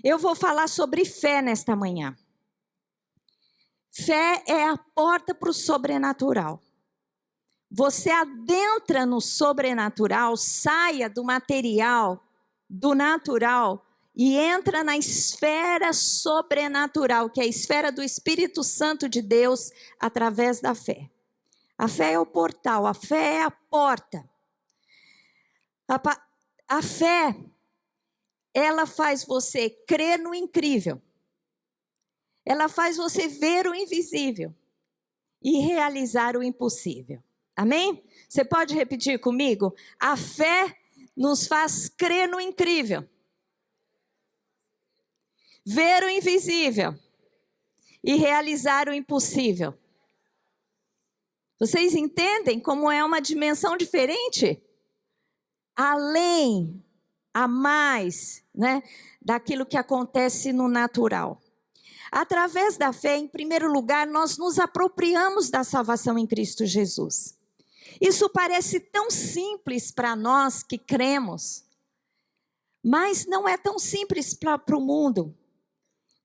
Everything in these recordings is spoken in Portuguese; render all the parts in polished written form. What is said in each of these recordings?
Eu vou falar sobre fé nesta manhã. Fé é a porta para o sobrenatural. Você adentra no sobrenatural, saia do material, do natural, e entra na esfera sobrenatural, que é a esfera do Espírito Santo de Deus, através da fé. A fé é o portal, a fé é a porta. A fé, ela faz você crer no incrível. Ela faz você ver o invisível e realizar o impossível. Amém? Você pode repetir comigo? A fé nos faz crer no incrível, ver o invisível e realizar o impossível. Vocês entendem como é uma dimensão diferente? Além, a mais, né, daquilo que acontece no natural. Através da fé, em primeiro lugar, nós nos apropriamos da salvação em Cristo Jesus. Isso parece tão simples para nós que cremos, mas não é tão simples para o mundo.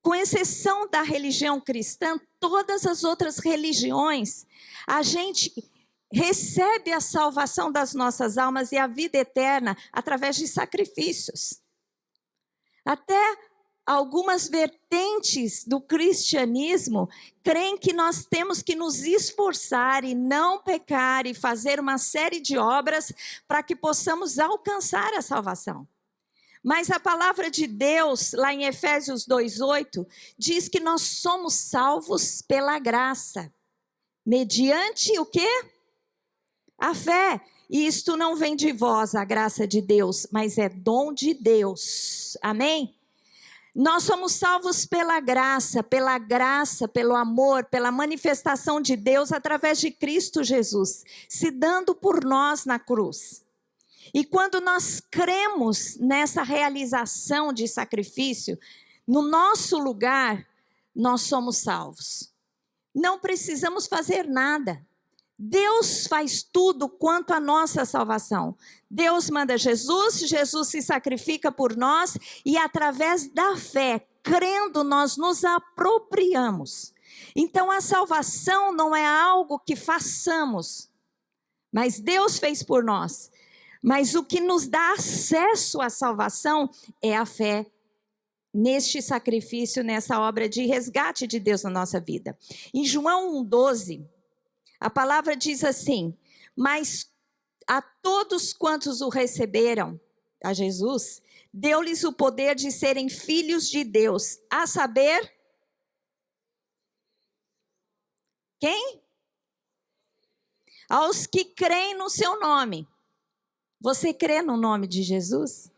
Com exceção da religião cristã, todas as outras religiões, a gente recebe a salvação das nossas almas e a vida eterna através de sacrifícios. Até algumas vertentes do cristianismo creem que nós temos que nos esforçar e não pecar e fazer uma série de obras para que possamos alcançar a salvação. Mas a palavra de Deus, lá em Efésios 2:8, diz que nós somos salvos pela graça. Mediante o quê? A fé. E isto não vem de vós, a graça de Deus, mas é dom de Deus. Amém? Nós somos salvos pela graça, pelo amor, pela manifestação de Deus através de Cristo Jesus, se dando por nós na cruz. E quando nós cremos nessa realização de sacrifício, no nosso lugar, nós somos salvos. Não precisamos fazer nada. Deus faz tudo quanto à nossa salvação. Deus manda Jesus, Jesus se sacrifica por nós e através da fé, crendo, nós nos apropriamos. Então a salvação não é algo que façamos, mas Deus fez por nós. Mas o que nos dá acesso à salvação é a fé neste sacrifício, nessa obra de resgate de Deus na nossa vida. Em João 1,12, a palavra diz assim: mas a todos quantos o receberam, a Jesus, deu-lhes o poder de serem filhos de Deus, a saber, quem? Aos que creem no seu nome. Você crê no nome de Jesus?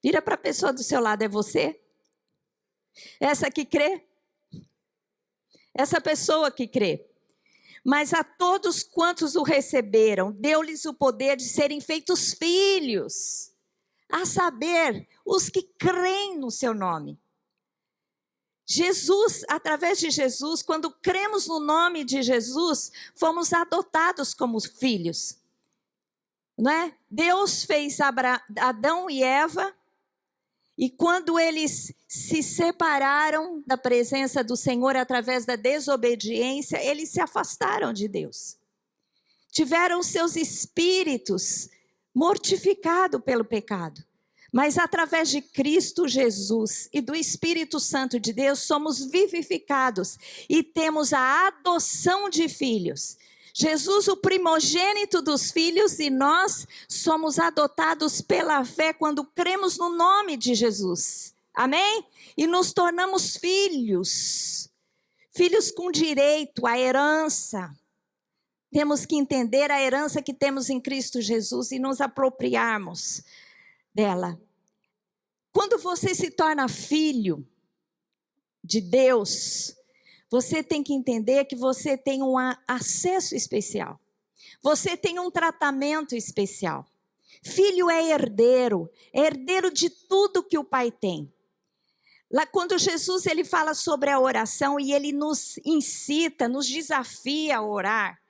Vira para a pessoa do seu lado, é você? Essa que crê? Essa pessoa que crê. Mas a todos quantos o receberam, deu-lhes o poder de serem feitos filhos, a saber, os que creem no seu nome. Jesus, através de Jesus, quando cremos no nome de Jesus, fomos adotados como filhos. Não é? Deus fez Adão e Eva, e quando eles se separaram da presença do Senhor através da desobediência, eles se afastaram de Deus. Tiveram seus espíritos mortificados pelo pecado. Mas através de Cristo Jesus e do Espírito Santo de Deus, somos vivificados e temos a adoção de filhos. Jesus, o primogênito dos filhos, e nós somos adotados pela fé quando cremos no nome de Jesus. Amém? E nos tornamos filhos. Filhos com direito à herança. Temos que entender a herança que temos em Cristo Jesus e nos apropriarmos dela. Quando você se torna filho de Deus, você tem que entender que você tem um acesso especial. Você tem um tratamento especial. Filho é herdeiro de tudo que o pai tem. Lá quando Jesus ele fala sobre a oração e ele nos incita, nos desafia a orar,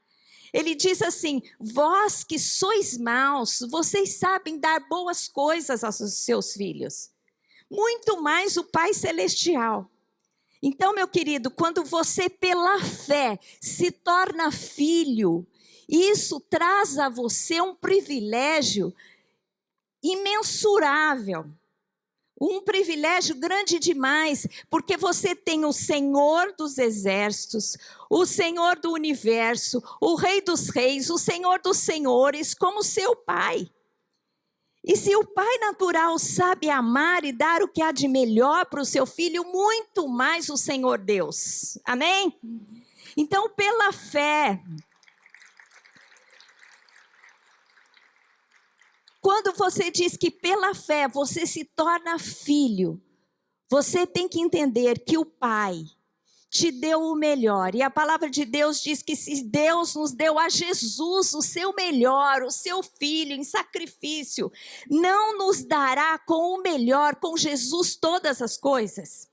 ele diz assim: vós que sois maus, vocês sabem dar boas coisas aos seus filhos. muito mais o Pai Celestial. Então, meu querido, quando você pela fé se torna filho, isso traz a você um privilégio imensurável. Um privilégio grande demais, porque você tem o Senhor dos exércitos, o Senhor do universo, o Rei dos reis, o Senhor dos senhores, como seu Pai. E se o Pai natural sabe amar e dar o que há de melhor para o seu filho, muito mais o Senhor Deus. Amém? Então, pela fé, quando você diz que pela fé você se torna filho, você tem que entender que o Pai te deu o melhor. E a palavra de Deus diz que se Deus nos deu a Jesus, o seu melhor, o seu filho em sacrifício, não nos dará com o melhor, com Jesus, todas as coisas?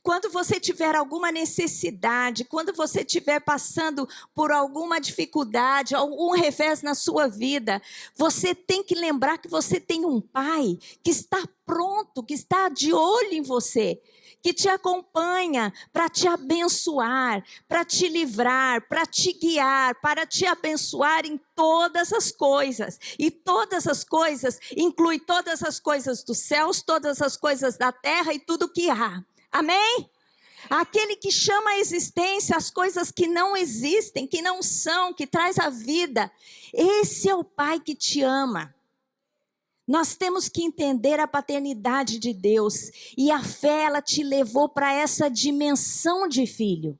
Quando você tiver alguma necessidade, quando você estiver passando por alguma dificuldade, algum revés na sua vida, você tem que lembrar que você tem um Pai que está pronto, que está de olho em você, que te acompanha para te abençoar, para te livrar, para te guiar, para te abençoar em todas as coisas. E todas as coisas inclui todas as coisas dos céus, todas as coisas da terra e tudo que há. Amém? Aquele que chama à existência as coisas que não existem, que não são, que traz a vida. Esse é o Pai que te ama. Nós temos que entender a paternidade de Deus. E a fé, ela te levou para essa dimensão de filho.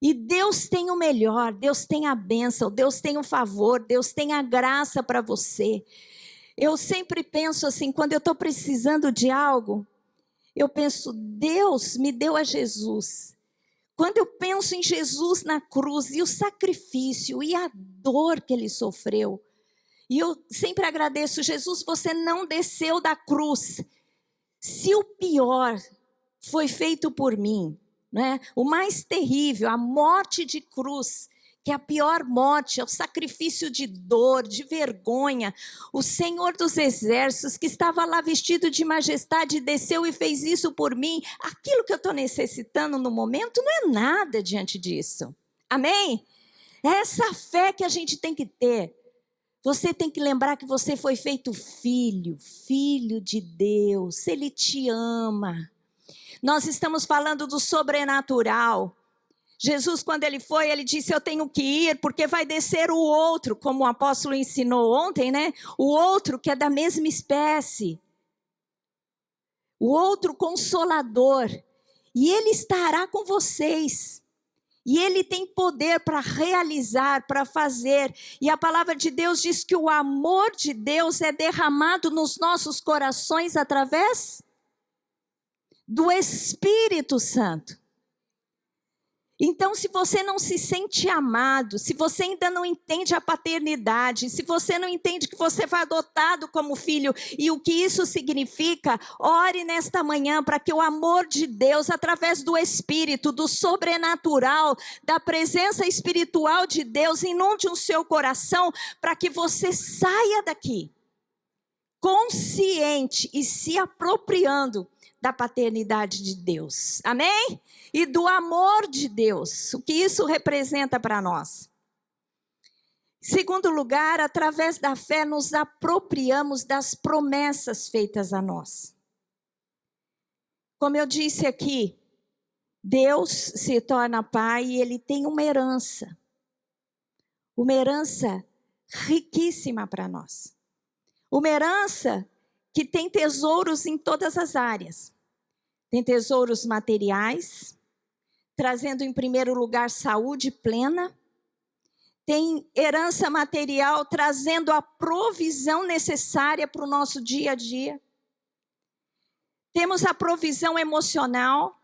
E Deus tem o melhor, Deus tem a bênção, Deus tem o favor, Deus tem a graça para você. Eu sempre penso assim, quando eu estou precisando de algo, eu penso, Deus me deu a Jesus. Quando eu penso em Jesus na cruz e o sacrifício e a dor que ele sofreu, e eu sempre agradeço, Jesus, você não desceu da cruz. Se o pior foi feito por mim, né? O mais terrível, a morte de cruz, que é a pior morte, é o sacrifício de dor, de vergonha. O Senhor dos exércitos, que estava lá vestido de majestade, desceu e fez isso por mim. Aquilo que eu estou necessitando no momento não é nada diante disso. Amém? É essa fé que a gente tem que ter. Você tem que lembrar que você foi feito filho, filho de Deus. Ele te ama. Nós estamos falando do sobrenatural. Jesus, quando ele foi, ele disse, eu tenho que ir, porque vai descer o outro, como o apóstolo ensinou ontem, né? O outro que é da mesma espécie. O outro consolador. E ele estará com vocês. E ele tem poder para realizar, para fazer. E a palavra de Deus diz que o amor de Deus é derramado nos nossos corações através do Espírito Santo. Então, se você não se sente amado, se você ainda não entende a paternidade, se você não entende que você foi adotado como filho e o que isso significa, ore nesta manhã para que o amor de Deus, através do Espírito, do sobrenatural, da presença espiritual de Deus, inunde o seu coração para que você saia daqui consciente e se apropriando da paternidade de Deus, amém? E do amor de Deus, o que isso representa para nós. Segundo lugar, através da fé nos apropriamos das promessas feitas a nós. Como eu disse aqui, Deus se torna pai e ele tem uma herança riquíssima para nós. Uma herança que tem tesouros em todas as áreas. Tem tesouros materiais, trazendo em primeiro lugar saúde plena. Tem herança material, trazendo a provisão necessária para o nosso dia a dia. Temos a provisão emocional,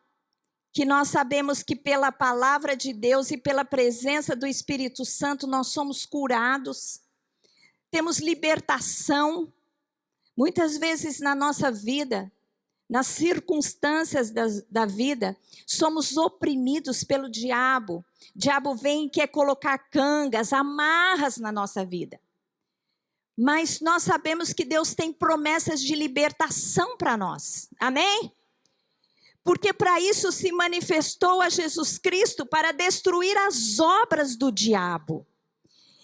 que nós sabemos que pela palavra de Deus e pela presença do Espírito Santo nós somos curados. Temos libertação. Muitas vezes na nossa vida, nas circunstâncias da vida, somos oprimidos pelo diabo. O diabo vem e quer colocar cangas, amarras na nossa vida. mas nós sabemos que Deus tem promessas de libertação para nós. Amém? Porque para isso se manifestou a Jesus Cristo, para destruir as obras do diabo.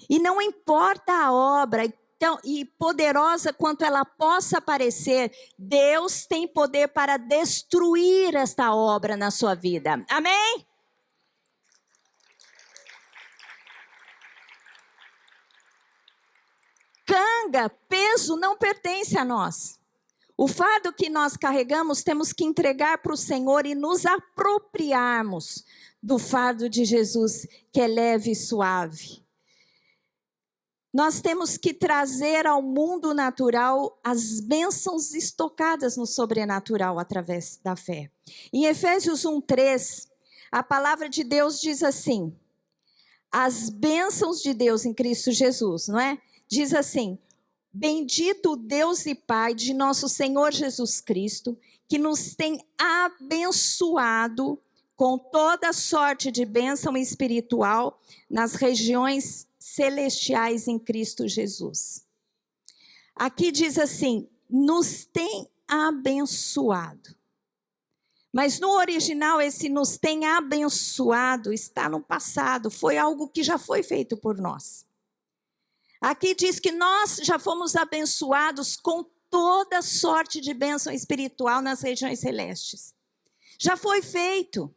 E não importa a obra, e poderosa quanto ela possa parecer, Deus tem poder para destruir esta obra na sua vida. Amém? Canga, peso não pertence a nós. O fardo que nós carregamos, temos que entregar para o Senhor e nos apropriarmos do fardo de Jesus, que é leve e suave. Nós temos que trazer ao mundo natural as bênçãos estocadas no sobrenatural através da fé. Em Efésios 1:3, a palavra de Deus diz assim: as bênçãos de Deus em Cristo Jesus, não é? Diz assim: bendito o Deus e Pai de nosso Senhor Jesus Cristo, que nos tem abençoado com toda sorte de bênção espiritual nas regiões celestiais em Cristo Jesus. Aqui diz assim: nos tem abençoado. Mas no original, esse nos tem abençoado está no passado, foi algo que já foi feito por nós. Aqui diz que nós já fomos abençoados com toda sorte de bênção espiritual nas regiões celestes. Já foi feito.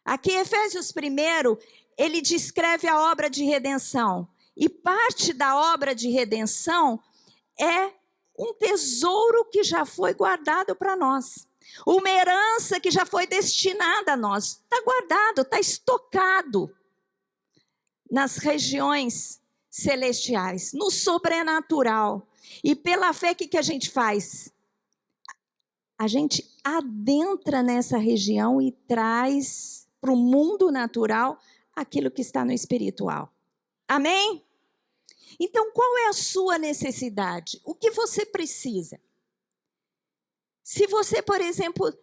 Aqui em Efésios 1, ele descreve a obra de redenção. E parte da obra de redenção é um tesouro que já foi guardado para nós. Uma herança que já foi destinada a nós. Está guardado, está estocado nas regiões celestiais, no sobrenatural. E pela fé, o que a gente faz? A gente adentra nessa região e traz para o mundo natural aquilo que está no espiritual. Amém? Então, qual é a sua necessidade? O que você precisa? Se você, por exemplo,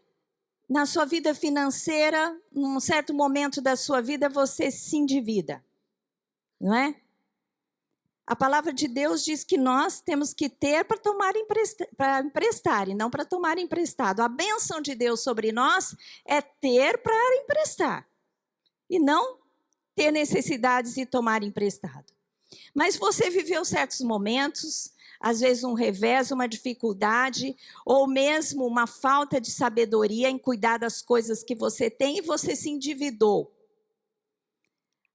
na sua vida financeira, num certo momento da sua vida, você se endivida, não é? A palavra de Deus diz que nós temos que ter para emprestar e não para tomar emprestado. A bênção de Deus sobre nós é ter para emprestar e não ter necessidades e tomar emprestado. Mas você viveu certos momentos, às vezes um revés, uma dificuldade, ou mesmo uma falta de sabedoria em cuidar das coisas que você tem e você se endividou.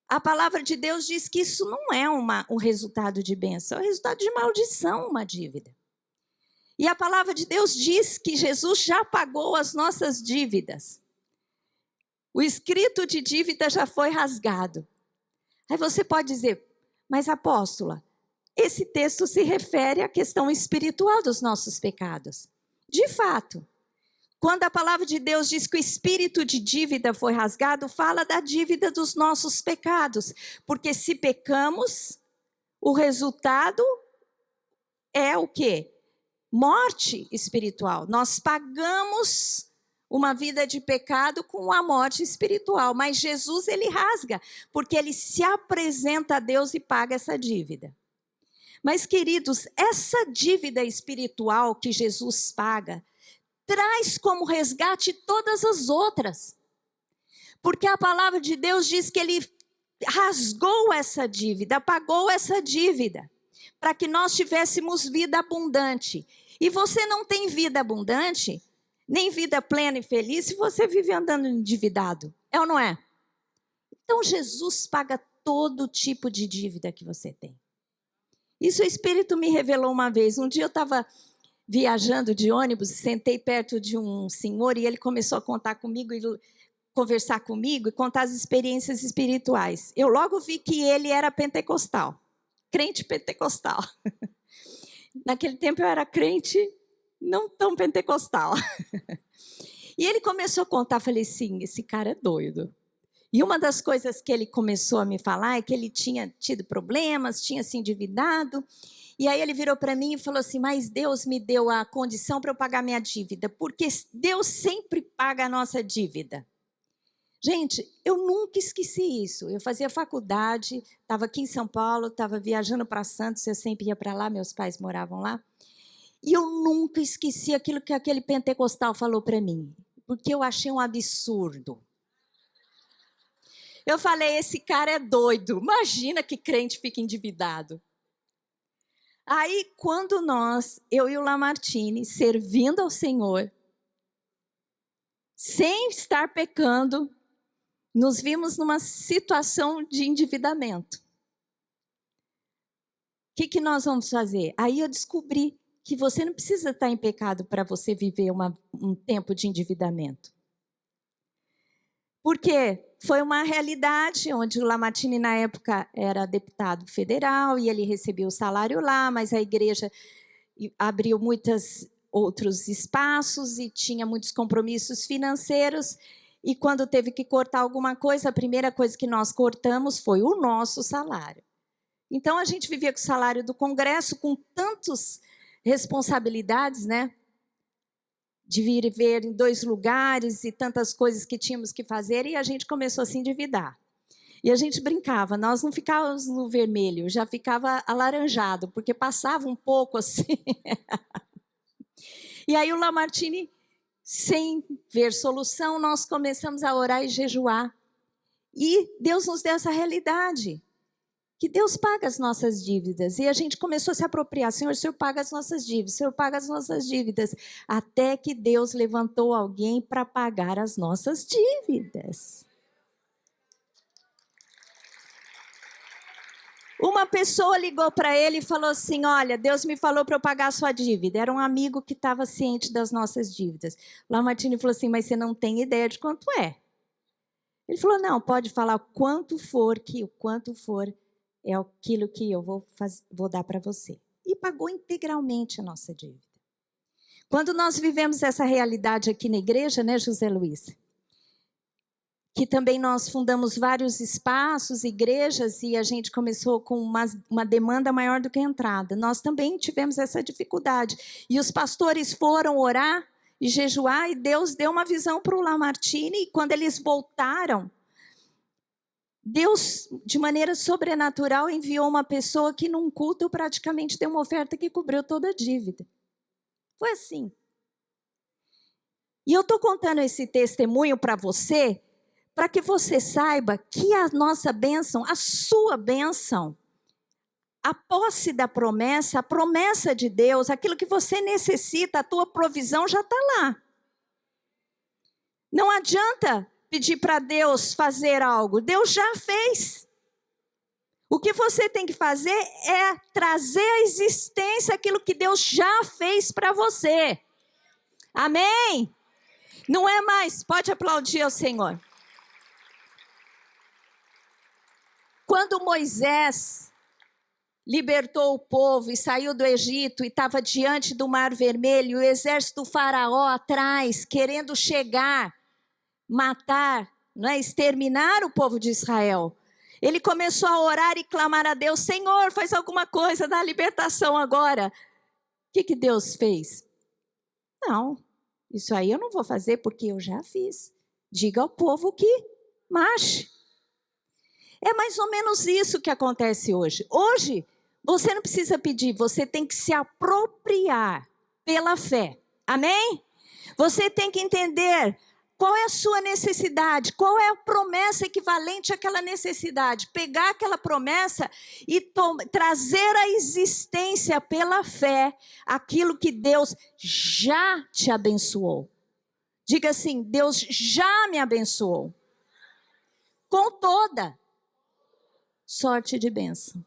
A palavra de Deus diz que isso não é um resultado de bênção, é um resultado de maldição, uma dívida. E a palavra de Deus diz que Jesus já pagou as nossas dívidas. O escrito de dívida já foi rasgado. Aí você pode dizer, mas apóstola, esse texto se refere à questão espiritual dos nossos pecados. De fato. Quando a palavra de Deus diz que o espírito de dívida foi rasgado, fala da dívida dos nossos pecados. Porque se pecamos, o resultado é o quê? Morte espiritual. Nós pagamos uma vida de pecado com a morte espiritual. Mas Jesus, ele rasga, porque ele se apresenta a Deus e paga essa dívida. Mas, queridos, essa dívida espiritual que Jesus paga, traz como resgate todas as outras. Porque a palavra de Deus diz que ele rasgou essa dívida, pagou essa dívida, para que nós tivéssemos vida abundante. E você não tem vida abundante, nem vida plena e feliz, se você vive andando endividado. É ou não é? Então Jesus paga todo tipo de dívida que você tem. Isso o Espírito me revelou uma vez. Um dia eu estava viajando de ônibus, sentei perto de um senhor e ele começou a contar comigo, conversar comigo e contar as experiências espirituais. Eu logo vi que ele era pentecostal, crente pentecostal. Naquele tempo eu era crente não tão pentecostal. E ele começou a contar, falei, sim, esse cara é doido. E uma das coisas que ele começou a me falar é que ele tinha tido problemas, tinha se endividado. E aí ele virou para mim e falou assim, mas Deus me deu a condição para eu pagar minha dívida, porque Deus sempre paga a nossa dívida. Gente, eu nunca esqueci isso. Eu fazia faculdade, estava aqui em São Paulo, estava viajando para Santos, eu sempre ia para lá, meus pais moravam lá. E eu nunca esqueci aquilo que aquele pentecostal falou para mim, porque eu achei um absurdo. Eu falei, esse cara é doido, imagina que crente fica endividado. Aí, quando eu e o Lamartine, servindo ao Senhor, sem estar pecando, nos vimos numa situação de endividamento. O que nós vamos fazer? Aí eu descobri que você não precisa estar em pecado para você viver um tempo de endividamento. Porque foi uma realidade onde o Lamartine, na época, era deputado federal e ele recebia o salário lá, mas a igreja abriu muitos outros espaços e tinha muitos compromissos financeiros. E quando teve que cortar alguma coisa, a primeira coisa que nós cortamos foi o nosso salário. Então, a gente vivia com o salário do Congresso, com tantas responsabilidades, né? De viver em 2 lugares e tantas coisas que tínhamos que fazer, e a gente começou a se endividar. E a gente brincava, nós não ficávamos no vermelho, já ficava alaranjado, porque passava um pouco assim. E aí o Lamartine, sem ver solução, nós começamos a orar e jejuar. E Deus nos deu essa realidade, que Deus paga as nossas dívidas. E a gente começou a se apropriar. Senhor, o Senhor paga as nossas dívidas, o Senhor paga as nossas dívidas. Até que Deus levantou alguém para pagar as nossas dívidas. Uma pessoa ligou para ele e falou assim, olha, Deus me falou para eu pagar a sua dívida. Era um amigo que estava ciente das nossas dívidas. Lamartine falou assim, mas você não tem ideia de quanto é. Ele falou, não, pode falar o quanto for é aquilo que eu vou dar para você. E pagou integralmente a nossa dívida. Quando nós vivemos essa realidade aqui na igreja, né, José Luiz? Que também nós fundamos vários espaços, igrejas, e a gente começou com uma demanda maior do que a entrada. Nós também tivemos essa dificuldade. E os pastores foram orar e jejuar, e Deus deu uma visão para o Lamartine, e quando eles voltaram, Deus, de maneira sobrenatural, enviou uma pessoa que num culto eu praticamente dei uma oferta que cobriu toda a dívida. Foi assim. E eu estou contando esse testemunho para você, para que você saiba que a nossa bênção, a sua bênção, a posse da promessa, a promessa de Deus, aquilo que você necessita, a tua provisão já está lá. Não adianta pedir para Deus fazer algo, Deus já fez. O que você tem que fazer é trazer à existência aquilo que Deus já fez para você. Amém? Não é mais, pode aplaudir ao Senhor. Quando Moisés libertou o povo e saiu do Egito e estava diante do Mar Vermelho, o exército do faraó atrás, querendo chegar, matar, exterminar o povo de Israel. Ele começou a orar e clamar a Deus, Senhor, faz alguma coisa, dá libertação agora. O que Deus fez? Não, isso aí eu não vou fazer porque eu já fiz. Diga ao povo que marche. É mais ou menos isso que acontece hoje. Hoje, você não precisa pedir, você tem que se apropriar pela fé. Amém? Você tem que entender qual é a sua necessidade, qual é a promessa equivalente àquela necessidade. Pegar aquela promessa e trazer à existência pela fé aquilo que Deus já te abençoou. Diga assim, Deus já me abençoou. Com toda sorte de bênção.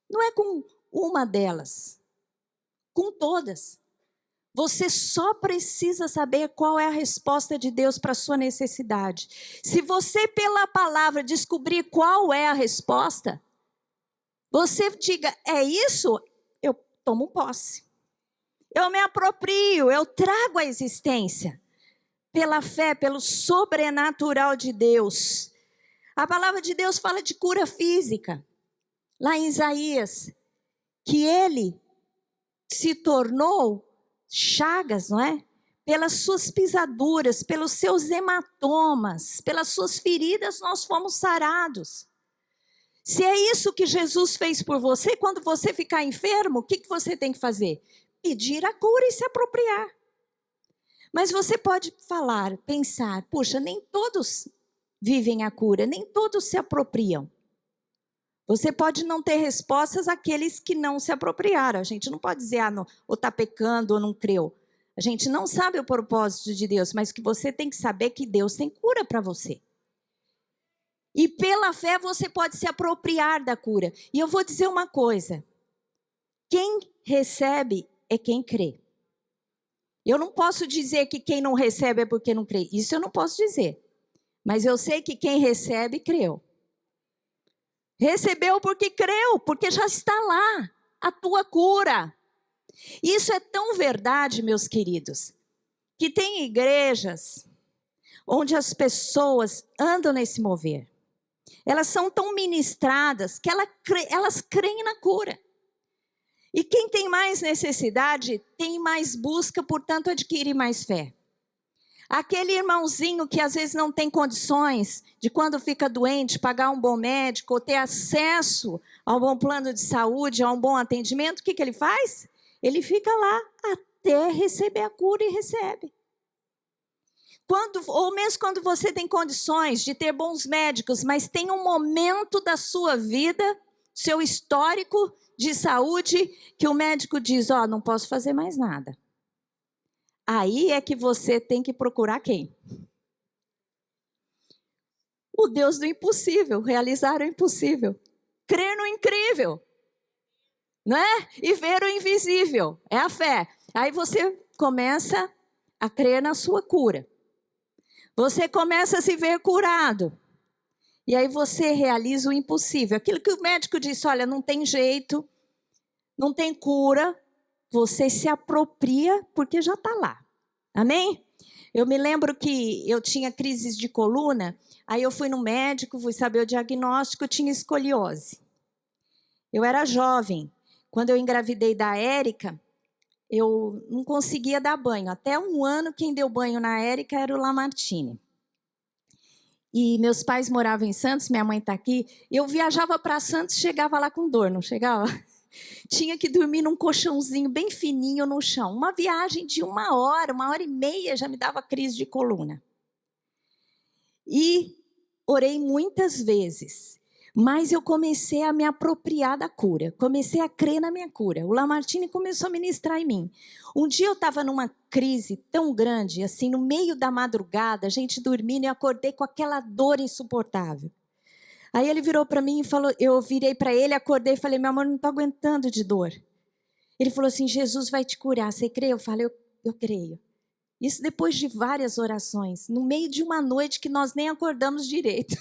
Não é com uma delas, com todas. Você só precisa saber qual é a resposta de Deus para a sua necessidade. Se você, pela palavra, descobrir qual é a resposta, você diga, é isso? Eu tomo posse. Eu me aproprio, eu trago a existência. Pela fé, pelo sobrenatural de Deus. A palavra de Deus fala de cura física. Lá em Isaías, que ele se tornou chagas, não é? pelas suas pisaduras, pelos seus hematomas, pelas suas feridas nós fomos sarados. Se é isso que Jesus fez por você, quando você ficar enfermo, o que você tem que fazer? Pedir a cura e se apropriar. Mas você pode falar, pensar, puxa, nem todos vivem a cura, nem todos se apropriam. Você pode não ter respostas àqueles que não se apropriaram. A gente não pode dizer, ou está pecando ou não creu. A gente não sabe o propósito de Deus, mas o que você tem que saber é que Deus tem cura para você. E pela fé você pode se apropriar da cura. E eu vou dizer uma coisa. Quem recebe é quem crê. Eu não posso dizer que quem não recebe é porque não crê. Isso eu não posso dizer. Mas eu sei que quem recebe, creu. Recebeu porque creu, porque já está lá a tua cura. Isso é tão verdade, meus queridos, que tem igrejas onde as pessoas andam nesse mover. Elas são tão ministradas que elas creem na cura. E quem tem mais necessidade, tem mais busca, portanto, adquire mais fé. Aquele irmãozinho que às vezes não tem condições de, quando fica doente, pagar um bom médico ou ter acesso a um bom plano de saúde, a um bom atendimento, o que ele faz? Ele fica lá até receber a cura e recebe. Ou mesmo quando você tem condições de ter bons médicos, mas tem um momento da sua vida, seu histórico de saúde, que o médico diz, não posso fazer mais nada. Aí é que você tem que procurar quem? O Deus do impossível, realizar o impossível. Crer no incrível. Não é? E ver o invisível, é a fé. Aí você começa a crer na sua cura. Você começa a se ver curado. E aí você realiza o impossível. Aquilo que o médico disse, olha, não tem jeito, não tem cura, você se apropria porque já está lá. Amém? Eu me lembro que eu tinha crises de coluna, aí eu fui no médico, fui saber o diagnóstico, eu tinha escoliose. Eu era jovem. Quando eu engravidei da Érica, eu não conseguia dar banho. Até um ano, quem deu banho na Érica era o Lamartine. E meus pais moravam em Santos, minha mãe está aqui. Eu viajava para Santos, chegava lá com dor, não chegava? Tinha que dormir num colchãozinho bem fininho no chão. Uma viagem de 1 hora, 1 hora e meia, já me dava crise de coluna. E orei muitas vezes. Mas eu comecei a me apropriar da cura. Comecei a crer na minha cura. O Lamartine começou a ministrar em mim. Um dia eu estava numa crise tão grande, assim, no meio da madrugada, a gente dormindo, e acordei com aquela dor insuportável. Aí ele virou para mim e falou, eu virei para ele, acordei e falei, meu amor, não estou aguentando de dor. Ele falou assim, Jesus vai te curar, você crê? Eu falei, eu creio. Isso depois de várias orações, no meio de uma noite que nós nem acordamos direito.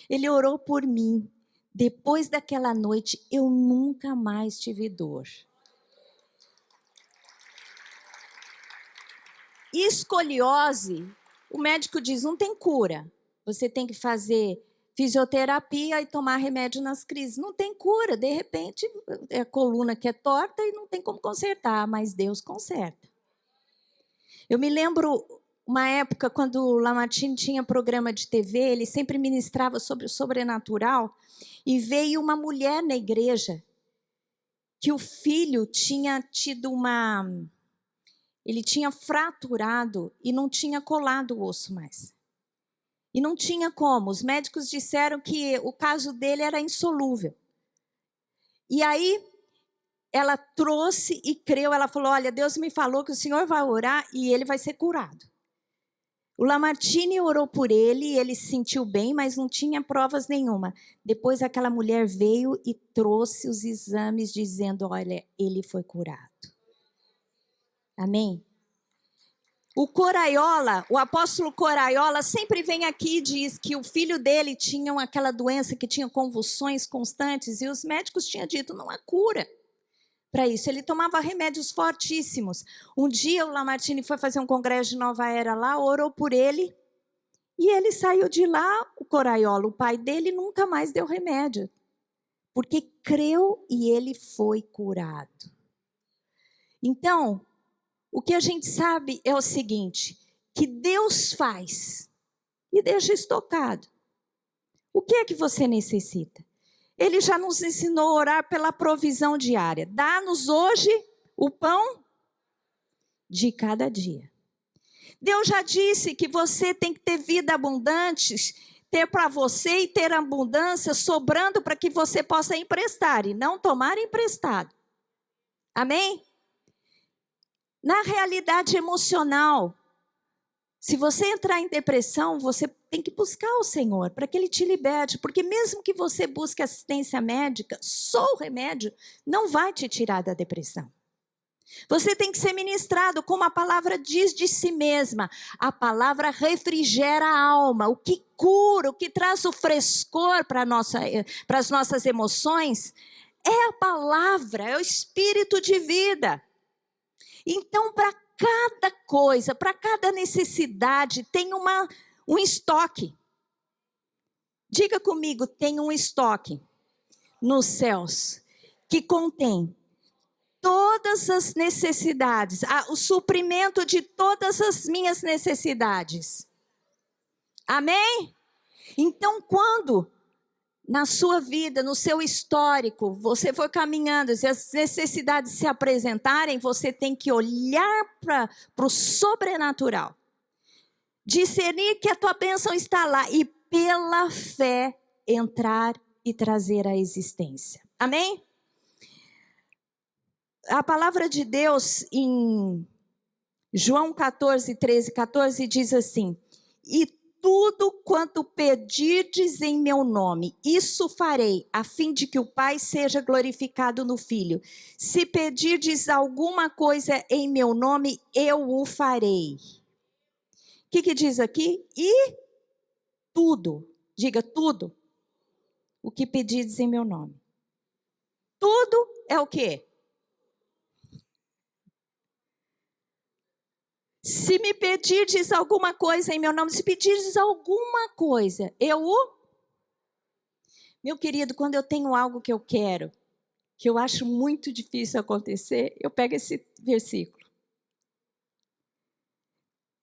Ele orou por mim. Depois daquela noite, eu nunca mais tive dor. Escoliose, o médico diz, não tem cura. Você tem que fazer fisioterapia e tomar remédio nas crises. Não tem cura, de repente, é a coluna que é torta e não tem como consertar, mas Deus conserta. Eu me lembro uma época, quando o Lamartine tinha programa de TV, ele sempre ministrava sobre o sobrenatural, e veio uma mulher na igreja, que o filho tinha tido ele tinha fraturado e não tinha colado o osso mais. E não tinha como, os médicos disseram que o caso dele era insolúvel. E aí, ela trouxe e creu, ela falou, olha, Deus me falou que o Senhor vai orar e ele vai ser curado. O Lamartine orou por ele, ele se sentiu bem, mas não tinha provas nenhuma. Depois aquela mulher veio e trouxe os exames dizendo, olha, ele foi curado. Amém? O Coraiola, o apóstolo Coraiola sempre vem aqui e diz que o filho dele tinha aquela doença que tinha convulsões constantes e os médicos tinham dito, não há cura para isso. Ele tomava remédios fortíssimos. Um dia o Lamartine foi fazer um congresso de Nova Era lá, orou por ele e ele saiu de lá, o Coraiola, o pai dele, nunca mais deu remédio, porque creu e ele foi curado. Então, o que a gente sabe é o seguinte, que Deus faz e deixa estocado. O que é que você necessita? Ele já nos ensinou a orar pela provisão diária. Dá-nos hoje o pão de cada dia. Deus já disse que você tem que ter vida abundante, ter para você e ter abundância sobrando para que você possa emprestar e não tomar emprestado. Amém? Na realidade emocional, se você entrar em depressão, você tem que buscar o Senhor para que Ele te liberte, porque mesmo que você busque assistência médica, só o remédio não vai te tirar da depressão. Você tem que ser ministrado, como a palavra diz de si mesma. A palavra refrigera a alma, o que cura, o que traz o frescor para as nossas emoções, é a palavra, é o espírito de vida. Então, para cada coisa, para cada necessidade, tem um estoque. Diga comigo, tem um estoque nos céus que contém todas as necessidades, o suprimento de todas as minhas necessidades. Amém? Então, quando na sua vida, no seu histórico, você for caminhando, se as necessidades se apresentarem, você tem que olhar para o sobrenatural. Discernir que a tua bênção está lá e pela fé entrar e trazer à existência. Amém? A palavra de Deus em João 14, 13, 14 diz assim: e tudo quanto pedirdes em meu nome, isso farei, a fim de que o Pai seja glorificado no Filho. Se pedirdes alguma coisa em meu nome, eu o farei. O que diz aqui? E tudo, diga tudo, o que pedirdes em meu nome. Tudo é o quê? Se me pedirdes alguma coisa em meu nome, se pedirdes alguma coisa, eu o... Meu querido, quando eu tenho algo que eu quero, que eu acho muito difícil acontecer, eu pego esse versículo.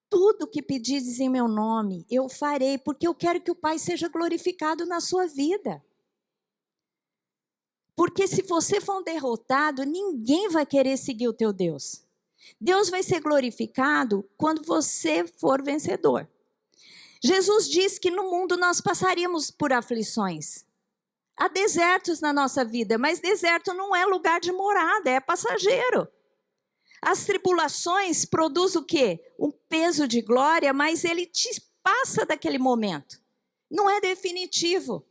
Tudo que pedirdes em meu nome, eu farei, porque eu quero que o Pai seja glorificado na sua vida. Porque se você for um derrotado, ninguém vai querer seguir o teu Deus. Deus vai ser glorificado quando você for vencedor. Jesus disse que no mundo nós passaríamos por aflições. Há desertos na nossa vida, mas deserto não é lugar de morada, é passageiro. As tribulações produzem o quê? Um peso de glória, mas ele te passa daquele momento. Não é definitivo.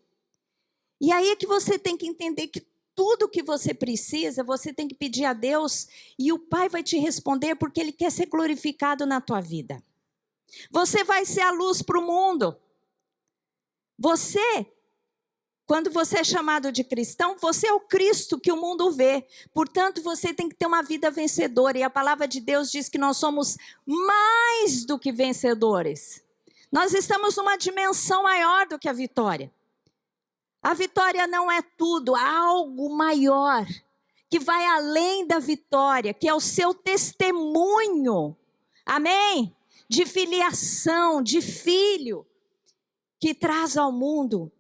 E aí é que você tem que entender que tudo que você precisa, você tem que pedir a Deus e o Pai vai te responder porque Ele quer ser glorificado na tua vida. Você vai ser a luz para o mundo. Você, quando você é chamado de cristão, você é o Cristo que o mundo vê. Portanto, você tem que ter uma vida vencedora. E a palavra de Deus diz que nós somos mais do que vencedores. Nós estamos numa dimensão maior do que a vitória. A vitória não é tudo, há algo maior, que vai além da vitória, que é o seu testemunho, amém? De filiação, de filho, que traz ao mundo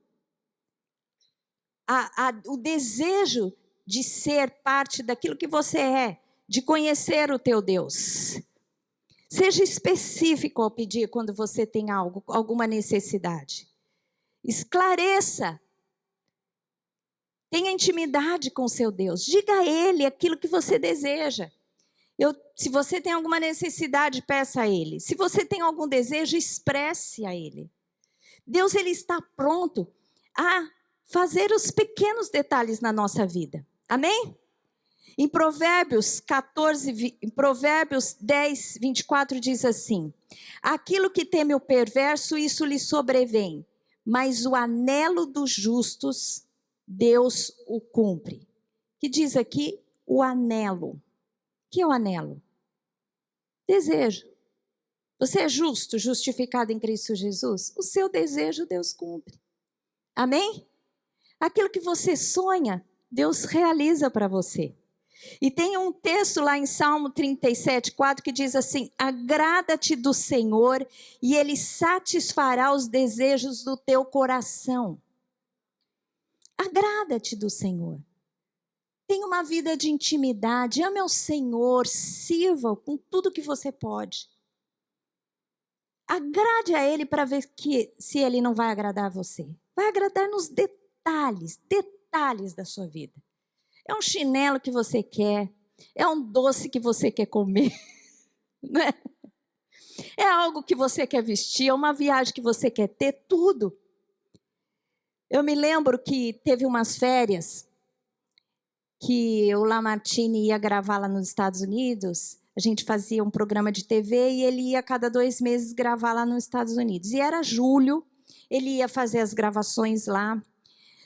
o desejo de ser parte daquilo que você é, de conhecer o teu Deus. Seja específico ao pedir quando você tem alguma necessidade. Esclareça. Tenha intimidade com o seu Deus. Diga a Ele aquilo que você deseja. Se você tem alguma necessidade, peça a Ele. Se você tem algum desejo, expresse a Ele. Deus, Ele está pronto a fazer os pequenos detalhes na nossa vida. Amém? Em Provérbios 10, 24 diz assim: aquilo que teme o perverso, isso lhe sobrevém, mas o anelo dos justos Deus o cumpre. Que diz aqui o anelo. O que é o anelo? Desejo. Você é justo, justificado em Cristo Jesus? O seu desejo Deus cumpre. Amém? Aquilo que você sonha, Deus realiza para você. E tem um texto lá em Salmo 37:4 que diz assim: agrada-te do Senhor e Ele satisfará os desejos do teu coração. Agrada-te do Senhor. Tenha uma vida de intimidade, ame ao Senhor, sirva com tudo que você pode. Agrade a Ele para ver se Ele não vai agradar a você. Vai agradar nos detalhes da sua vida. É um chinelo que você quer, é um doce que você quer comer, né? É algo que você quer vestir, é uma viagem que você quer ter, tudo. Eu me lembro que teve umas férias que o Lamartine ia gravar lá nos Estados Unidos. A gente fazia um programa de TV e ele ia a cada 2 meses gravar lá nos Estados Unidos. E era julho, ele ia fazer as gravações lá.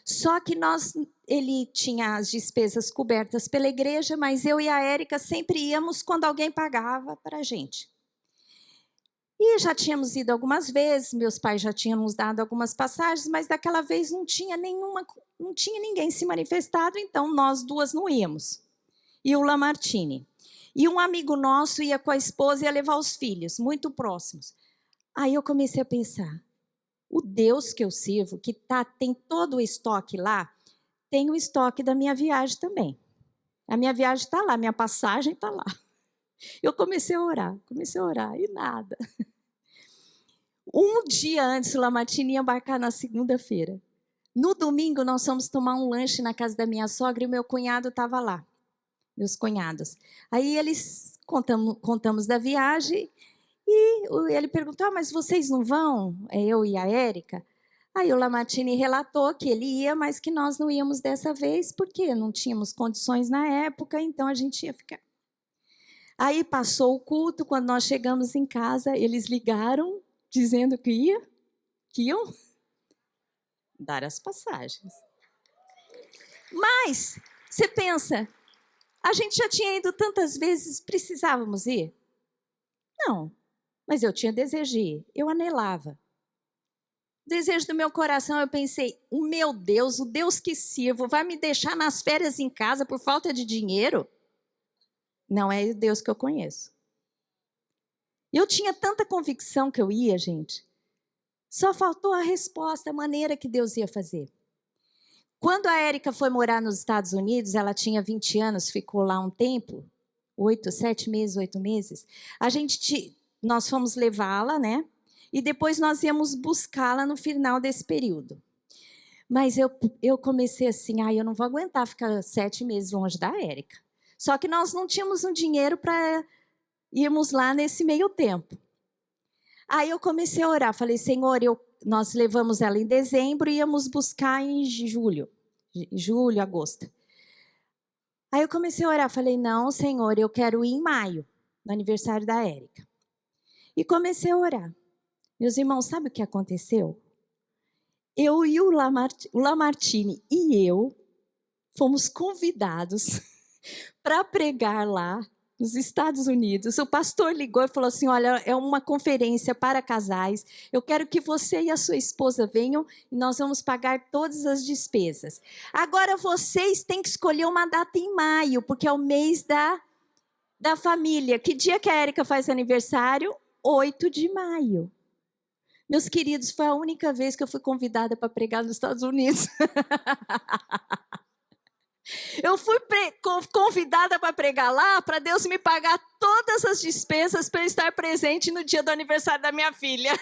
Só que ele tinha as despesas cobertas pela igreja, mas eu e a Érica sempre íamos quando alguém pagava para a gente. E já tínhamos ido algumas vezes, meus pais já tinham nos dado algumas passagens, mas daquela vez não tinha ninguém se manifestado, então nós duas não íamos. E o Lamartine. E um amigo nosso ia com a esposa e ia levar os filhos, muito próximos. Aí eu comecei a pensar, o Deus que eu sirvo, que tem todo o estoque lá, tem o estoque da minha viagem também. A minha viagem está lá, minha passagem está lá. Eu comecei a orar, e nada. Um dia antes, o Lamartine ia embarcar na segunda-feira. No domingo, nós fomos tomar um lanche na casa da minha sogra e o meu cunhado estava lá. Meus cunhados. Aí eles contamos da viagem e ele perguntou, mas vocês não vão? Eu e a Érica. Aí o Lamartine relatou que ele ia, mas que nós não íamos dessa vez, porque não tínhamos condições na época, então a gente ia ficar. Aí passou o culto, quando nós chegamos em casa, eles ligaram, dizendo que iam dar as passagens. Mas, você pensa, a gente já tinha ido tantas vezes, precisávamos ir? Não, mas eu tinha desejo de ir, eu anelava. O desejo do meu coração, eu pensei, o meu Deus, o Deus que sirvo, vai me deixar nas férias em casa por falta de dinheiro? Não é o Deus que eu conheço. Eu tinha tanta convicção que eu ia, gente. Só faltou a resposta, a maneira que Deus ia fazer. Quando a Érica foi morar nos Estados Unidos, ela tinha 20 anos, ficou lá um tempo, 7 meses, 8 meses. Nós fomos levá-la, né? E depois nós íamos buscá-la no final desse período. Mas eu comecei assim, eu não vou aguentar ficar 7 meses longe da Érica. Só que nós não tínhamos um dinheiro para irmos lá nesse meio tempo. Aí eu comecei a orar, falei, Senhor, nós levamos ela em dezembro e íamos buscar em julho, agosto. Aí eu comecei a orar, falei, não, Senhor, eu quero ir em maio, no aniversário da Érica. E comecei a orar. Meus irmãos, sabe o que aconteceu? Eu e o Lamartine e eu fomos convidados para pregar lá nos Estados Unidos. O pastor ligou e falou assim, olha, é uma conferência para casais, eu quero que você e a sua esposa venham e nós vamos pagar todas as despesas. Agora vocês têm que escolher uma data em maio, porque é o mês da família. Que dia que a Érica faz aniversário? 8 de maio. Meus queridos, foi a única vez que eu fui convidada para pregar nos Estados Unidos. Eu fui convidada para pregar lá, para Deus me pagar todas as despesas para eu estar presente no dia do aniversário da minha filha.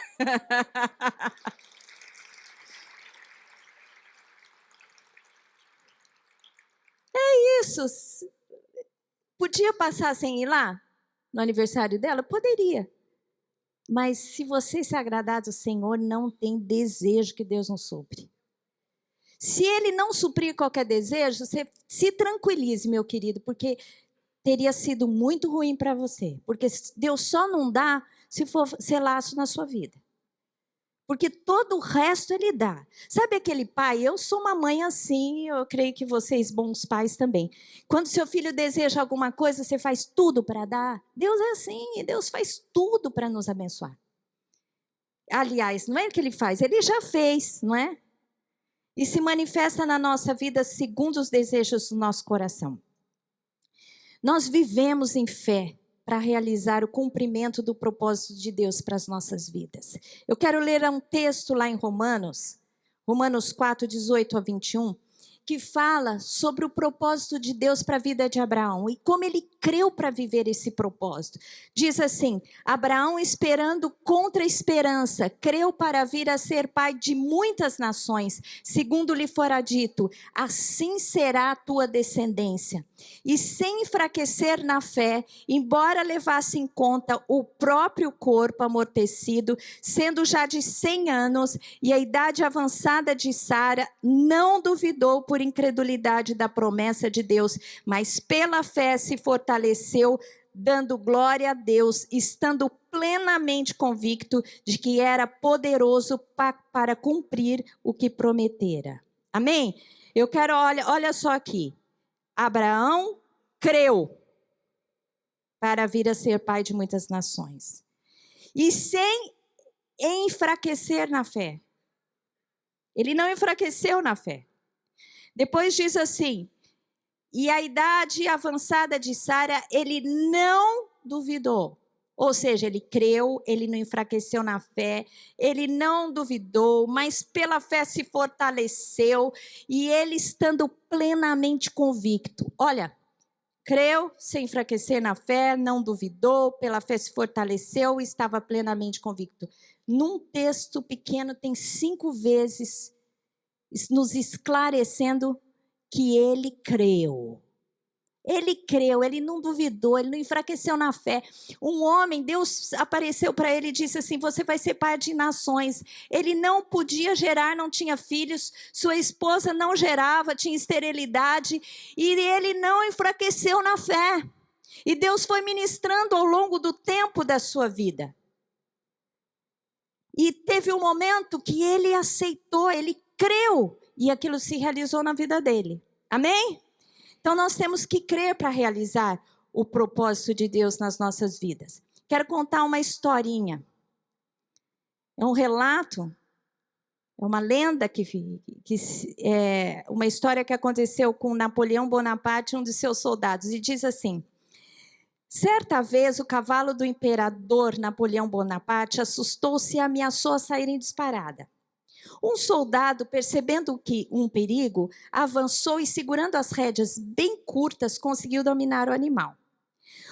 É isso. Podia passar sem ir lá no aniversário dela? Poderia. Mas se você se agradar do Senhor, não tem desejo que Deus não supre. Se Ele não suprir qualquer desejo, você se tranquilize, meu querido, porque teria sido muito ruim para você. Porque Deus só não dá se for ser laço na sua vida. Porque todo o resto Ele dá. Sabe aquele pai? Eu sou uma mãe assim, eu creio que vocês, bons pais também. Quando seu filho deseja alguma coisa, você faz tudo para dar? Deus é assim, Deus faz tudo para nos abençoar. Aliás, não é o que Ele faz, Ele já fez, não é? E se manifesta na nossa vida segundo os desejos do nosso coração. Nós vivemos em fé para realizar o cumprimento do propósito de Deus para as nossas vidas. Eu quero ler um texto lá em Romanos 4, 18 a 21, que fala sobre o propósito de Deus para a vida de Abraão e como ele creu para viver esse propósito. Diz assim: Abraão, esperando contra a esperança, creu para vir a ser pai de muitas nações, segundo lhe fora dito, assim será a tua descendência. E sem enfraquecer na fé, embora levasse em conta o próprio corpo amortecido, sendo já de 100 anos, e a idade avançada de Sara, não duvidou por incredulidade da promessa de Deus, mas pela fé se fortaleceu, dando glória a Deus, estando plenamente convicto de que era poderoso para cumprir o que prometera. Amém? Eu quero, olha só aqui. Abraão creu para vir a ser pai de muitas nações. E sem enfraquecer na fé. Ele não enfraqueceu na fé. Depois diz assim: e a idade avançada de Sara, ele não duvidou. Ou seja, ele creu, ele não enfraqueceu na fé, ele não duvidou, mas pela fé se fortaleceu, e ele estando plenamente convicto. Olha, creu, sem enfraquecer na fé, não duvidou, pela fé se fortaleceu e estava plenamente convicto. Num texto pequeno tem 5 vezes nos esclarecendo que ele creu. Ele creu, ele não duvidou, ele não enfraqueceu na fé. Um homem, Deus apareceu para ele e disse assim: você vai ser pai de nações. Ele não podia gerar, não tinha filhos, sua esposa não gerava, tinha esterilidade, e ele não enfraqueceu na fé. E Deus foi ministrando ao longo do tempo da sua vida. E teve um momento que ele aceitou, ele creu, e aquilo se realizou na vida dele. Amém? Então, nós temos que crer para realizar o propósito de Deus nas nossas vidas. Quero contar uma historinha. É um relato, é uma lenda, é uma história que aconteceu com Napoleão Bonaparte, um de seus soldados. E diz assim: certa vez, o cavalo do imperador Napoleão Bonaparte assustou-se e ameaçou a sair em disparada. Um soldado, percebendo que um perigo, avançou e, segurando as rédeas bem curtas, conseguiu dominar o animal.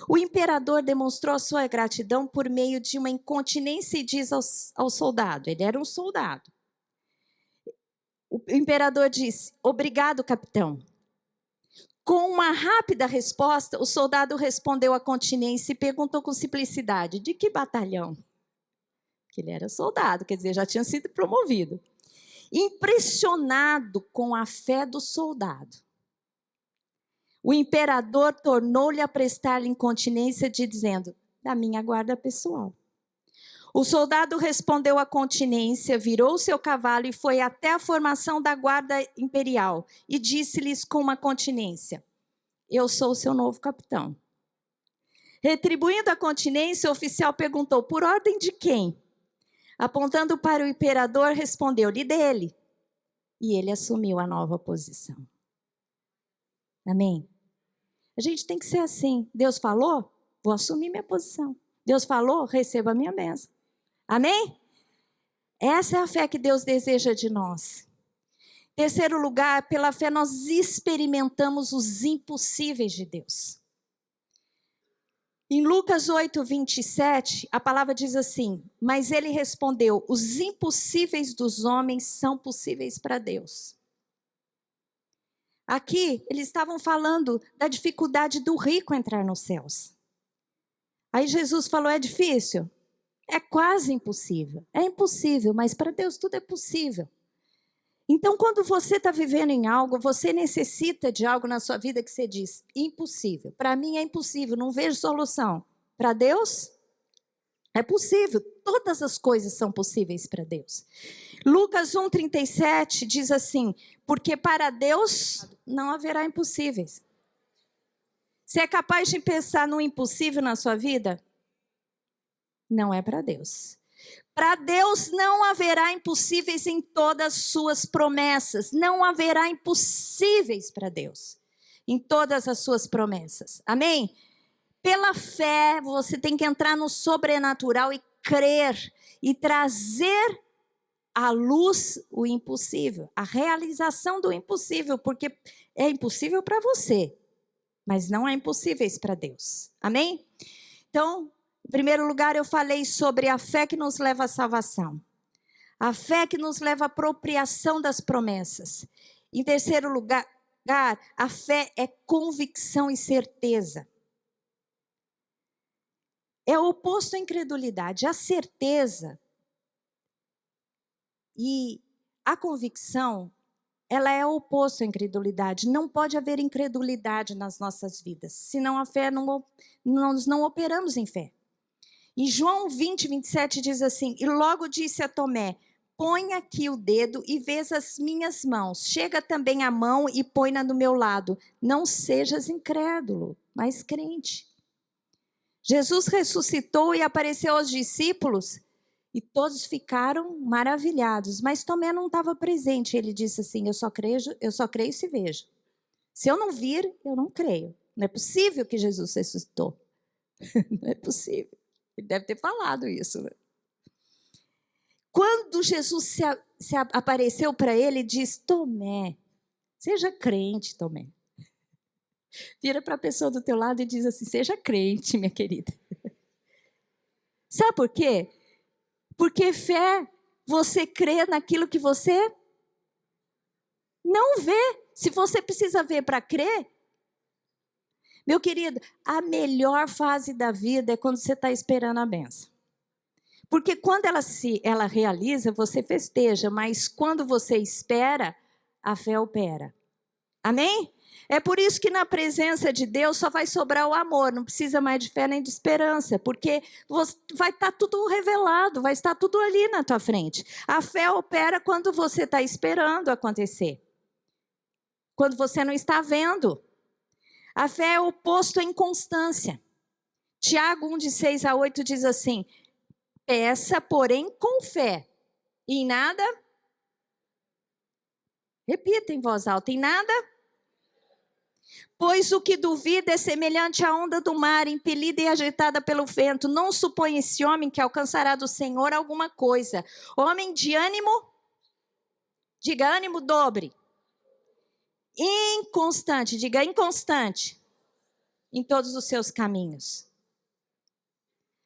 O imperador demonstrou sua gratidão por meio de uma incontinência e diz ao soldado, ele era um soldado. O imperador disse: obrigado, capitão. Com uma rápida resposta, o soldado respondeu à continência e perguntou com simplicidade: de que batalhão? Que ele era soldado, quer dizer, já tinha sido promovido. Impressionado com a fé do soldado, o imperador tornou-lhe a prestar-lhe incontinência, dizendo: da minha guarda pessoal. O soldado respondeu à continência, virou seu cavalo e foi até a formação da guarda imperial e disse-lhes com uma continência: eu sou o seu novo capitão. Retribuindo a continência, o oficial perguntou: por ordem de quem? Apontando para o imperador, respondeu-lhe: dele. E ele assumiu a nova posição. Amém? A gente tem que ser assim. Deus falou? Vou assumir minha posição. Deus falou? Receba a minha bênção. Amém? Essa é a fé que Deus deseja de nós. Terceiro lugar, pela fé nós experimentamos os impossíveis de Deus. Em Lucas 8, 27, a palavra diz assim: mas ele respondeu: os impossíveis dos homens são possíveis para Deus. Aqui, eles estavam falando da dificuldade do rico entrar nos céus. Aí Jesus falou: é difícil? É quase impossível. É impossível, mas para Deus tudo é possível. Então, quando você está vivendo em algo, você necessita de algo na sua vida que você diz: impossível. Para mim é impossível, não vejo solução. Para Deus, é possível. Todas as coisas são possíveis para Deus. Lucas 1,37 diz assim: porque para Deus não haverá impossíveis. Você é capaz de pensar no impossível na sua vida? Não é para Deus. Para Deus não haverá impossíveis em todas as suas promessas. Não haverá impossíveis para Deus. em todas as suas promessas. Amém? Pela fé, você tem que entrar no sobrenatural e crer e trazer à luz o impossível, a realização do impossível, porque é impossível para você, mas não é impossível para Deus. Amém? Então, em primeiro lugar, eu falei sobre a fé que nos leva à salvação. A fé que nos leva à apropriação das promessas. Em terceiro lugar, a fé é convicção e certeza. É o oposto à incredulidade. A certeza e a convicção, ela é o oposto à incredulidade. Não pode haver incredulidade nas nossas vidas, senão a fé nós não operamos em fé. Em João 20, 27 diz assim, e logo disse a Tomé, põe aqui o dedo e vês as minhas mãos. Chega também a mão e põe-na do meu lado. Não sejas incrédulo, mas crente. Jesus ressuscitou e apareceu aos discípulos e todos ficaram maravilhados. Mas Tomé não estava presente. Ele disse assim, eu só creio se vejo. Se eu não vir, eu não creio. Não é possível que Jesus ressuscitou. Não é possível. Ele deve ter falado isso, né? Quando Jesus se apareceu para ele, diz, Tomé, seja crente, Tomé. Vira para a pessoa do teu lado e diz assim, seja crente, minha querida. Sabe por quê? Porque fé, você crê naquilo que você não vê. Se você precisa ver para crer, meu querido, a melhor fase da vida é quando você está esperando a bênção. Porque quando ela realiza, você festeja, mas quando você espera, a fé opera. Amém? É por isso que na presença de Deus só vai sobrar o amor, não precisa mais de fé nem de esperança, porque vai estar tudo revelado, vai estar tudo ali na tua frente. A fé opera quando você está esperando acontecer, quando você não está vendo. A fé é o oposto à inconstância. Tiago 1, de 6 a 8 diz assim, peça, porém, com fé. E em nada? Repita em voz alta. Em nada? Pois o que duvida é semelhante à onda do mar, impelida e agitada pelo vento. Não supõe esse homem que alcançará do Senhor alguma coisa. Homem de ânimo, diga ânimo dobre. Inconstante, diga inconstante. Em todos os seus caminhos.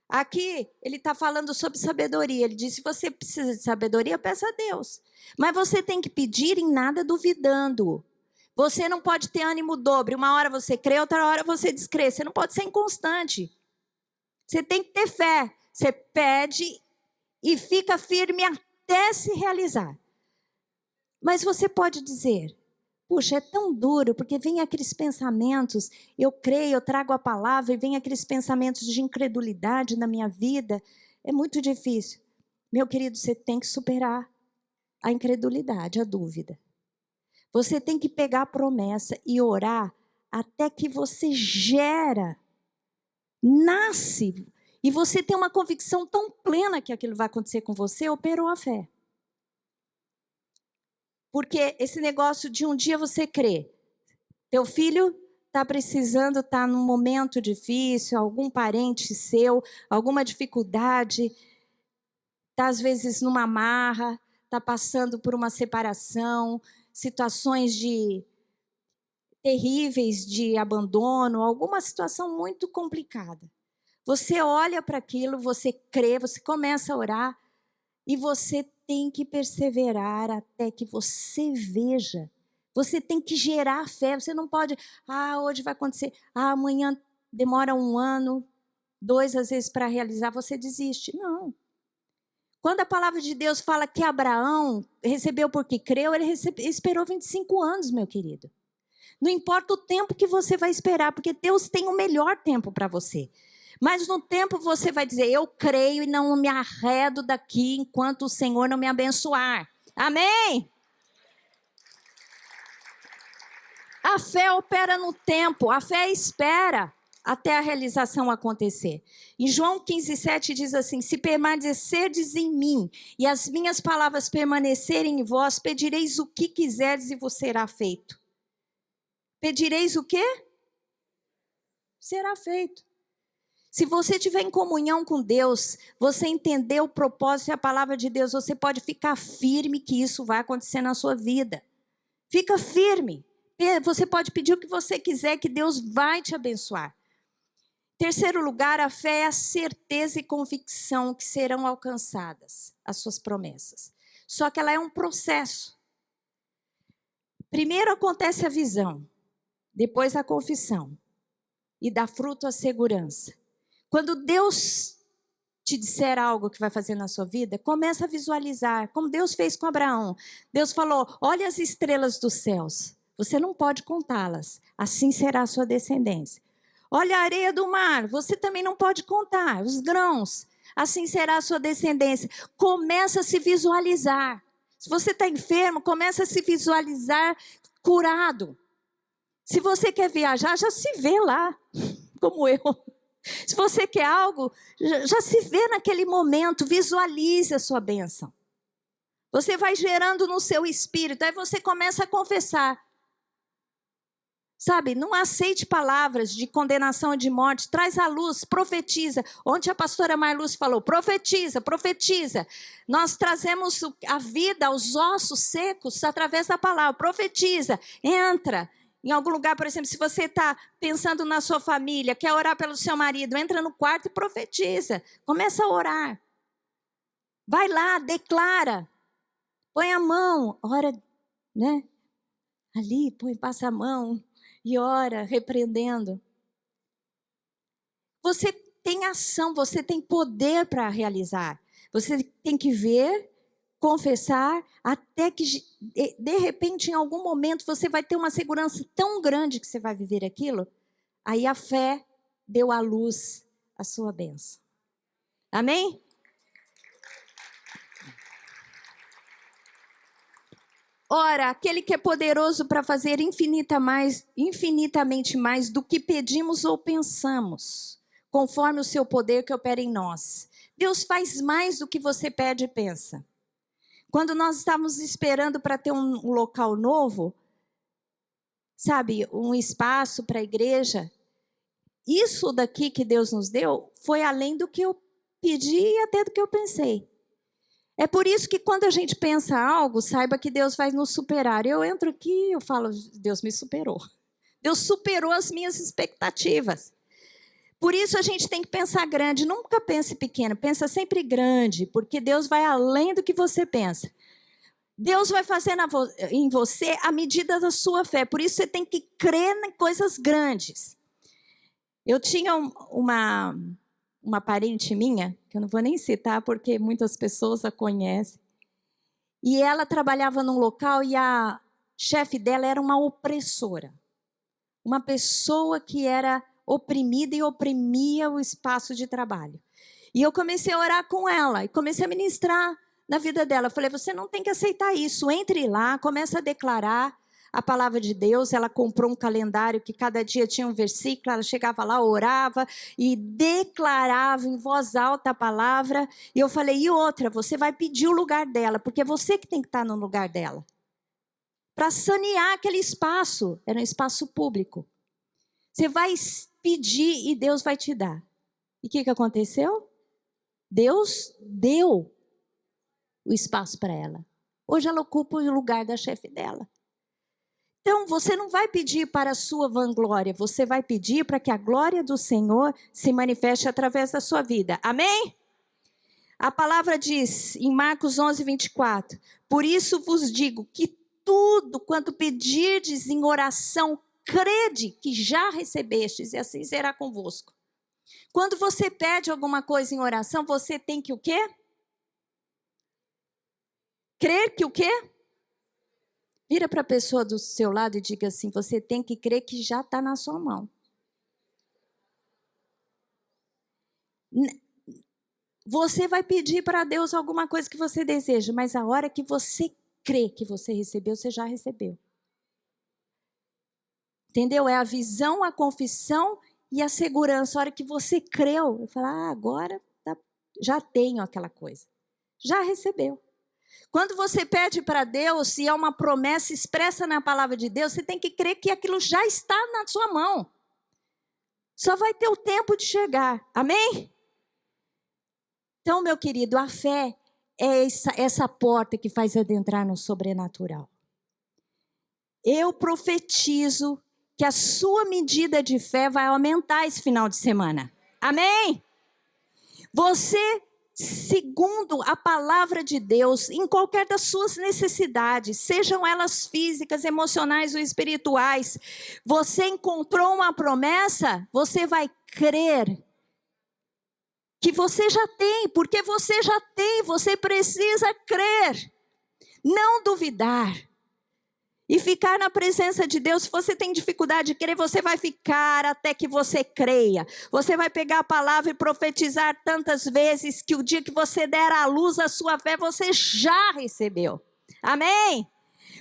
Aqui, ele está falando sobre sabedoria. Ele diz, se você precisa de sabedoria, peça a Deus. Mas você tem que pedir em nada duvidando. Você não pode ter ânimo dobre. Uma hora você crê, outra hora você descrê. Você não pode ser inconstante. Você tem que ter fé. Você pede e fica firme até se realizar. Mas você pode dizer, puxa, é tão duro, porque vem aqueles pensamentos, eu creio, eu trago a palavra, e vem aqueles pensamentos de incredulidade na minha vida, é muito difícil. Meu querido, você tem que superar a incredulidade, a dúvida. Você tem que pegar a promessa e orar até que você gera, nasce, e você tem uma convicção tão plena que aquilo vai acontecer com você, operou a fé. Porque esse negócio de um dia você crer, teu filho está precisando, está num momento difícil, algum parente seu, alguma dificuldade, está às vezes numa marra, está passando por uma separação, situações terríveis de abandono, alguma situação muito complicada. Você olha para aquilo, você crê, você começa a orar e você tem que perseverar até que você veja. Você tem que gerar fé. Você não pode, hoje vai acontecer, amanhã demora 1 ano, 2 às vezes para realizar, você desiste. Não. Quando a palavra de Deus fala que Abraão recebeu porque creu, ele esperou 25 anos, meu querido. Não importa o tempo que você vai esperar, porque Deus tem o melhor tempo para você. Mas no tempo você vai dizer, eu creio e não me arredo daqui enquanto o Senhor não me abençoar. Amém? A fé opera no tempo, a fé espera até a realização acontecer. Em João 15, 7 diz assim, se permanecerdes em mim e as minhas palavras permanecerem em vós, pedireis o que quiserdes e vos será feito. Pedireis o quê? Será feito. Se você estiver em comunhão com Deus, você entender o propósito e a palavra de Deus, você pode ficar firme que isso vai acontecer na sua vida. Fica firme. Você pode pedir o que você quiser, que Deus vai te abençoar. Terceiro lugar, a fé é a certeza e convicção que serão alcançadas as suas promessas. Só que ela é um processo. Primeiro acontece a visão, depois a confissão e dá fruto a segurança. Quando Deus te disser algo que vai fazer na sua vida, começa a visualizar, como Deus fez com Abraão. Deus falou, olha as estrelas dos céus, você não pode contá-las, assim será a sua descendência. Olha a areia do mar, você também não pode contar, os grãos, assim será a sua descendência. Começa a se visualizar. Se você está enfermo, começa a se visualizar curado. Se você quer viajar, já se vê lá, como eu. Se você quer algo, já se vê naquele momento, visualize a sua bênção. Você vai gerando no seu espírito, aí você começa a confessar. Sabe, não aceite palavras de condenação e de morte, traz a luz, profetiza. Ontem a pastora Marluz falou, profetiza, profetiza. Nós trazemos a vida aos ossos secos através da palavra, profetiza, entra. Em algum lugar, por exemplo, se você está pensando na sua família, quer orar pelo seu marido, entra no quarto e profetiza. Começa a orar. Vai lá, declara. Põe a mão, ora, né? Ali, passa a mão e ora, repreendendo. Você tem ação, você tem poder para realizar. Você tem que ver, confessar, até que de repente, em algum momento, você vai ter uma segurança tão grande que você vai viver aquilo. Aí a fé deu à luz a sua bênção. Amém? Ora, aquele que é poderoso para fazer infinitamente mais do que pedimos ou pensamos, conforme o seu poder que opera em nós. Deus faz mais do que você pede e pensa. Quando nós estávamos esperando para ter um local novo, sabe, um espaço para a igreja, isso daqui que Deus nos deu foi além do que eu pedi e até do que eu pensei. É por isso que quando a gente pensa algo, saiba que Deus vai nos superar. Eu entro aqui e eu falo, Deus me superou. Deus superou as minhas expectativas. Por isso a gente tem que pensar grande, nunca pense pequeno, pensa sempre grande, porque Deus vai além do que você pensa. Deus vai fazer em você a medida da sua fé, por isso você tem que crer em coisas grandes. Eu tinha uma parente minha, que eu não vou nem citar porque muitas pessoas a conhecem, e ela trabalhava num local e a chefe dela era uma opressora, uma pessoa que era oprimida e oprimia o espaço de trabalho. E eu comecei a orar com ela e comecei a ministrar na vida dela. Eu falei, você não tem que aceitar isso, entre lá, começa a declarar a palavra de Deus. Ela comprou um calendário que cada dia tinha um versículo, ela chegava lá, orava e declarava em voz alta a palavra. E eu falei, e outra, você vai pedir o lugar dela, porque é você que tem que estar no lugar dela. Para sanear aquele espaço, era um espaço público. Você vai pedir e Deus vai te dar. E o que aconteceu? Deus deu o espaço para ela. Hoje ela ocupa o lugar da chefe dela. Então, você não vai pedir para a sua vanglória, você vai pedir para que a glória do Senhor se manifeste através da sua vida. Amém? A palavra diz em Marcos 11, 24, por isso vos digo que tudo quanto pedirdes em oração, crede que já recebestes e assim será convosco. Quando você pede alguma coisa em oração, você tem que o quê? Crer que o quê? Vira para a pessoa do seu lado e diga assim, você tem que crer que já está na sua mão. Você vai pedir para Deus alguma coisa que você deseja, mas a hora que você crê que você recebeu, você já recebeu. Entendeu? É a visão, a confissão e a segurança. A hora que você creu, eu falo, agora já tenho aquela coisa. Já recebeu. Quando você pede para Deus, e é uma promessa expressa na palavra de Deus, você tem que crer que aquilo já está na sua mão. Só vai ter o tempo de chegar. Amém? Então, meu querido, a fé é essa porta que faz adentrar no sobrenatural. Eu profetizo que a sua medida de fé vai aumentar esse final de semana. Amém? Você, segundo a palavra de Deus, em qualquer das suas necessidades, sejam elas físicas, emocionais ou espirituais, você encontrou uma promessa, você vai crer que você já tem, porque você já tem, você precisa crer, não duvidar. E ficar na presença de Deus. Se você tem dificuldade de crer, você vai ficar até que você creia. Você vai pegar a palavra e profetizar tantas vezes que o dia que você der à luz a sua fé, você já recebeu. Amém?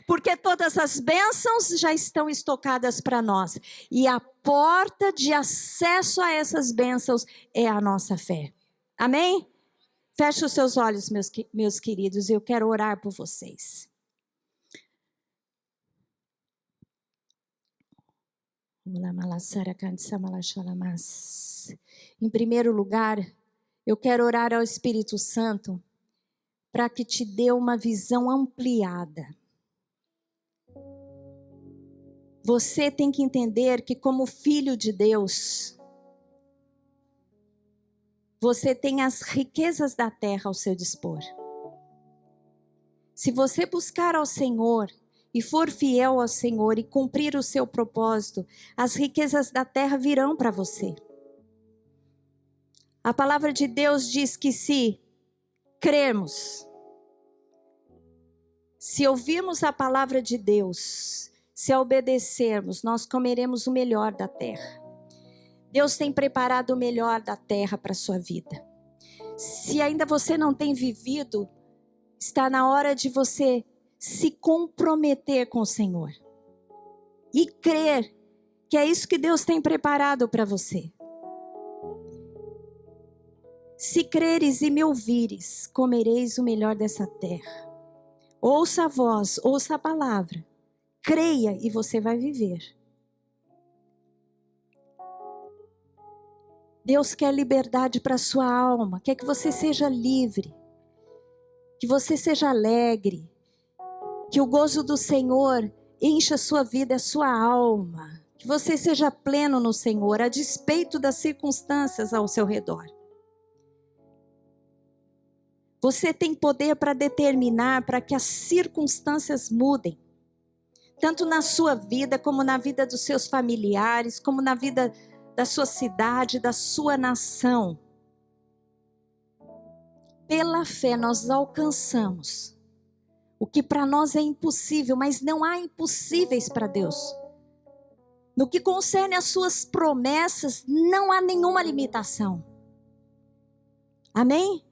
Porque todas as bênçãos já estão estocadas para nós. E a porta de acesso a essas bênçãos é a nossa fé. Amém? Feche os seus olhos, meus queridos, eu quero orar por vocês. Em primeiro lugar, eu quero orar ao Espírito Santo para que te dê uma visão ampliada. Você tem que entender que, como filho de Deus, você tem as riquezas da terra ao seu dispor. Se você buscar ao Senhor e for fiel ao Senhor e cumprir o seu propósito, as riquezas da terra virão para você. A palavra de Deus diz que se crermos, se ouvirmos a palavra de Deus, se obedecermos, nós comeremos o melhor da terra. Deus tem preparado o melhor da terra para a sua vida. Se ainda você não tem vivido, está na hora de você se comprometer com o Senhor e crer que é isso que Deus tem preparado para você. Se creres e me ouvires, comereis o melhor dessa terra. Ouça a voz, ouça a palavra, creia e você vai viver. Deus quer liberdade para a sua alma, quer que você seja livre, que você seja alegre, que o gozo do Senhor encha a sua vida, a sua alma. Que você seja pleno no Senhor, a despeito das circunstâncias ao seu redor. Você tem poder para determinar para que as circunstâncias mudem. Tanto na sua vida, como na vida dos seus familiares, como na vida da sua cidade, da sua nação. Pela fé nós alcançamos o que para nós é impossível, mas não há impossíveis para Deus. No que concerne às suas promessas, não há nenhuma limitação. Amém?